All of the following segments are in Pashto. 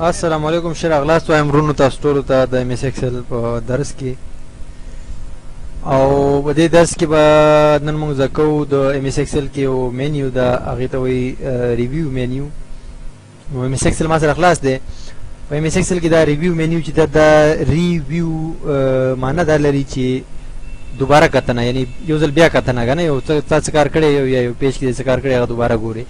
السلام علیکم شیر اغلاس وایم رونو تاسو ټول ته د ایم ایس ایکسل په درس کې او په دې درس کې به نن موږ زکو د ایم ایس ایکسل کې یو مینیو دا هغه ته وی ریویو مینیو. نو ایم ایس ایکسل ما سره خلاص دی. په ایم ایس ایکسل کې دا ریویو مینیو چې دا ریویو معنی دا لري چې دوباره کتنه، یعنی یو ځل بیا کتنه کنه، یو څه کار کړی یو پیج کې څه کار کړی هغه دوباره ګوري.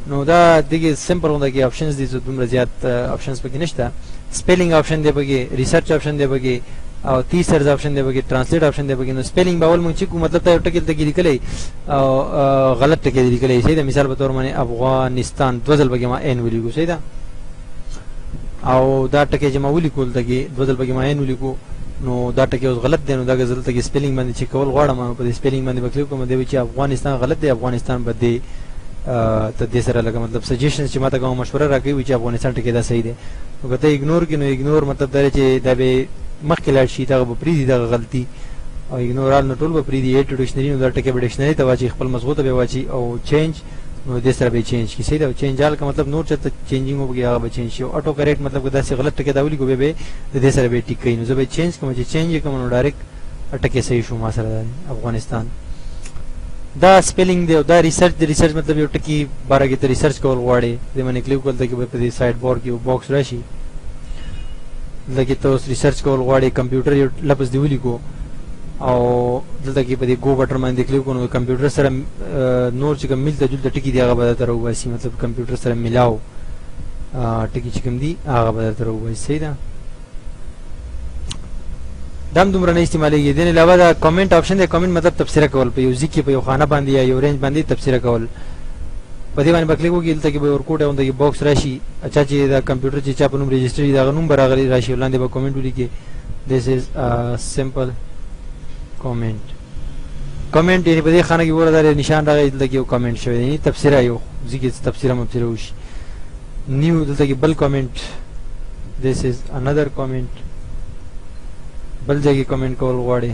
نو دا دغه سمپل غونډه کې آپشنز دي، دومره زیات آپشنز پکې نشته. سپیلینګ آپشن دی پکې، ریسرچ آپشن دی پکې، او تیسرز آپشن دی پکې، ترانسلیټ آپشن دی پکې. نو سپیلینګ باول مونږ چې کو مطلب ته ټکی ته لیکلې او غلط ټکی لیکلې، صحیح ده. مثال په تور باندې افغانستان دوزل پکې ما ان ولیکو، صحیح ده. او دا ټکی چې ما ولیکول دغه دوزل پکې ما ان ولیکو، نو دا ټکی اوس غلط دی. نو دا غزل ته سپیلینګ باندې چې کول غواړم، په سپیلینګ باندې وکړم کوم دی چې افغانستان غلط دی، افغانستان بده ته دې سره لکه مطلب سجیشنز چې ماته کوم مشوره راکوي چې افغانستان ټکی دا صحیح دی. نو کته ایګنور کینو، ایګنور مطلب دا چې دا به مخکې لاړ شي، دا به پریدي دا غلطي، او ایګنور آل نو ټول به پریدي. ایټ ډکشنری نو دا ټکی به ډکشنری ته واچي، خپل مضبوطه به واچي. او چینج نو دې سره به چینج کی، صحیح ده. چینج آل کا مطلب نور چې چینجینګ وګي هغه به چینج شي. اٹو کریکټ مطلب دا چې غلط ټکی دا ولي کو به دې سره به ټیک کین. نو زه به چینج کوم چې چینج کوم نو ډایرکټ ټکی صحیح شو ما سره افغانستان. دا سپیلینګ دی. او دا ریسرچ دی. ریسرچ مطلب یو ټکی باره کې ته ریسرچ کول غواړي، دې باندې کلیک کول ته کې په دې سایډ بار کې یو باکس راشي، لکه ته اوس ریسرچ کول غواړي. کمپیوټر یو لفظ دی ولیکو او دلته کې په دې گو بٹن باندې کلیک کوو، کمپیوټر سره نور چې کوم ملته جلته ټکی دی هغه به تر واسي، مطلب کمپیوټر سره ملاو ټکی چې کوم دی هغه به تر واسي، صحیح ده. دم دومره نه استعمالېږي. دین علاوه دا کمنټ آپشن دی. کمنټ مطلب تبصره کول، په یو ځکه په یو خانه باندې یا یو رینج باندې تبصره کول. په دې باندې کلیک وکړئ، دلته کې به ورکوټ او دغه باکس راشي. اچھا چې دا کمپیوټر چې چا په نوم رجسټری دا نوم براغلی راشي، ولاندې به کمنټ ولیکي this is a simple comment. کمنټ یې په دې خانه کې ورته نشان راغی، دلته کې یو کمنټ شوی دی، تبصره یو ځکه تبصره مبصره وشي. نیو دلته کې بل کمنټ this is another comment. بل ځای کې کمنټ کول غواړي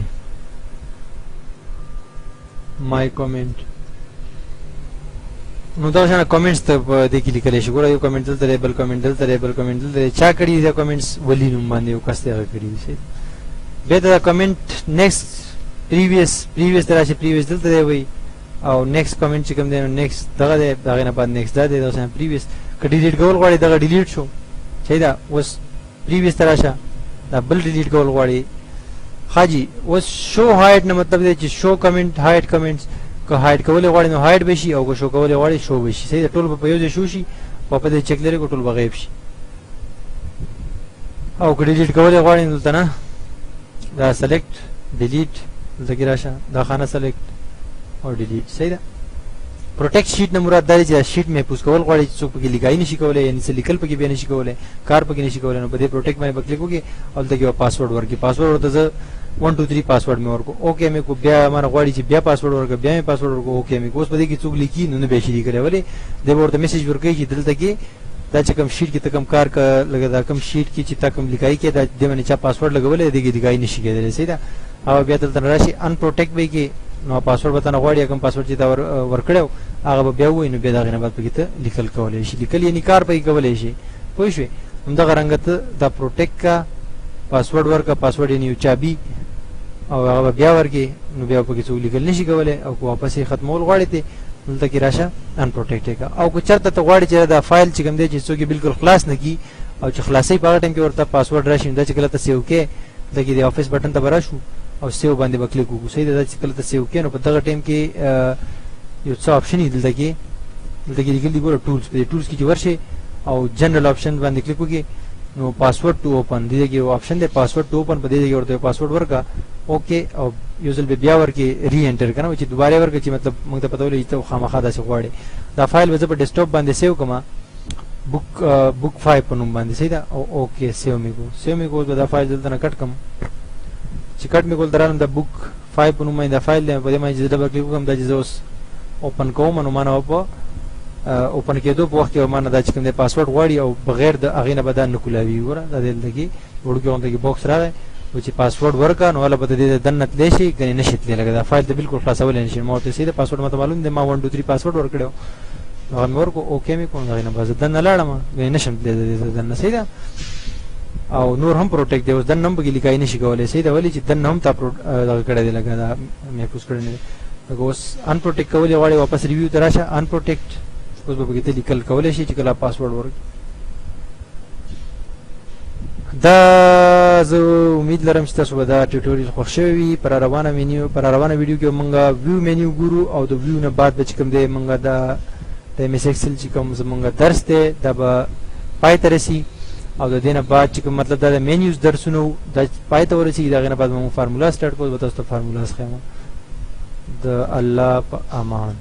my comment. نو دا څنګه کمنټس ته په دې کې لیکل شي. ګوره یو کمنټ دلته، بل کمنټ دلته، بل کمنټ دلته. چا کړي دا کمنټس ولی نوم باندې یو کس ته کړی شي. به دا کمنټ نیکسټ پریویس تراشي، پریویس دلته دی وي، او نیکسټ کمنټ چې کوم دی نو نیکسټ دغه دی، دغه نه بعد نیکسټ دا دی. دا څنګه پریویس ک ډیلیټ کول غواړي دغه ډیلیټ شو، صحیح ده. اوس پریویس تراشه دا بل ډیلیټ کول غواړي حاجی. اوس شو هایټ نه مطلب دی چې شو کمنټ هایټ کمنټس که هایټ کول غواړي نو هایټ بشي، او که شو کول غواړي شو بشي، صحیح ده. ټول په یو ځای شو شي، په دې چک لري ټول بغیب شي. او که ډیلیټ کول غواړي نو دلته نه دا سلیکټ ډیلیټ دلته راشه، دا خانه سلیکټ او ډیلیټ، صحیح ده. پروټیکټ شیټ نه مراد دا چې شیټ محفوظ کول غواړي چې څوک پکې لیکای نشي کولای، یعنی څه لیکل پکې به نشي کولای، کار پکې نشي کولای. نو په دې پروټیکټ باندې کلیک وکړئ او دلته کې پاسورډ ورکړئ. پاسورډ ورته زه 1 2 3 پاسورډ مې ورکو، اوکې مې کو. بیا مانه غواړي چې بیا پاسورډ ورکړم، بیا مې پاسورډ ورکو، اوکې مې کو. اوس په دې کې څوک لیکي نو نه به شي لیکلی، ولې دی ورته میسج ورکړي چې دلته کې دا چې کوم شیټ کې ته کوم کار لګا، دا کوم شیټ کې چې تا کوم لیکای کې دا د باندې چا پاسورډ لګولې دی کې لیکای نشي کېدلی، صحیح ده. او بیا دلته راشي ان پروټیکټ به کې نو پاسورډ وته نه غواړي، کوم پاسورډ چې دا ورکړو هغه به بیا وای، نو بیا دا غنه بعد پکې ته لیکل کولای شي، لیکل یعنی کار پکې کولای شي، پوه شئ. همدغه رنګ ته دا پروټیکټ کا پاسورډ ورکا، پاسورډ یعنی یو چابي، او هغه بیا ورکې نو بیا پکې څو لیکل نشي کولای. او کو واپس یې ختمول غواړي ته دلته کې راشه ان پروټیکټ کا. او کو چرته ته غواړي چې دا فایل چې کوم دی چې څوک بالکل خلاص نه کی، او چې خلاصي په ټیم کې ورته پاسورډ راشي، دا چې کله ته سیو کې دغه دی افیس بٹن ته براشو او سیو باندې وکلیک وکړو، صحیح ده. چې کله ته سیو کې نو په دغه ټیم کې یو څه آپشن دی دلته کې لیکل دی ګوره ټولز، په ټولز کې چې ورشي او جنرال آپشن باندې کلیک وکړي نو پاسورډ ټو اوپن دی کې یو آپشن دی پاسورډ ټو اوپن، په دې کې ورته پاسورډ ورکا، اوکې. او یو ځل به بیا ورکې ری انټر کنه چې دوباره ورکې چې مطلب موږ ته پته ولې ته خامخا داسې غواړي. دا فایل به په ډیسکټاپ باندې سیو کما بوک 5 په نوم باندې، صحیح ده. او اوکې سیو مې کو دا فایل دلته نه کټ کم، چې کټ مې کول درالم د بوک 5 په نوم باندې دا فایل دی. په دې باندې ډبل کلیک وکم، دا چې اوس اوپن کوم نو مانه په اوپن کېدو په وخت کې مانه دا چې کوم دی پاسورډ غواړي او بغیر د هغې نه به دا نه کولاوي. ګوره دا دلته کې وړوکی غونډه کې باکس راغی چې پاسورډ ورکا نو ولا به دې دنه تلی شي کني نشي تلی، لکه دا فایل ته بالکل خلاصول نشي. ما ورته سیده پاسورډ ماته معلوم دی، ما 1 2 3 پاسورډ ورکړو، هغه مې ورکو اوکې مې کړو هغې نه بس دننه لاړم نشم تللی دننه صحیح ده او نور هم پروټیکټ دی اوس دننه هم پکې لیکای نشي کولی صحیح ده ولې چې دننه هم تا دغه کړی دی لکه دا محفوظ کړی نه دی لکه اوس انپروټیکټ کولی غواړې واپس ریویو ته راشه انپروټیکټ اوس به پکې ته لیکل کولی شي چې کله پاسورډ ورکړي دا زه امید لرم چې تاسو به دا ټیوټوریال خوښ شوی وي پر روانه ویډیو کې موږ ویو مینیو ګورو او د ویو نه بعد به چې کوم دی موږ دا د ایم ایس ایکسل چې کوم زموږ درس دی دا به پای ته رسي او د دې نه بعد چې کوم مطلب دا د مینیوز درسونه دا پای ته ورسېږي د هغې نه بعد موږ فارمولا سټارټ کوو به تاسو ته فارمولاز ښیم د الله په امان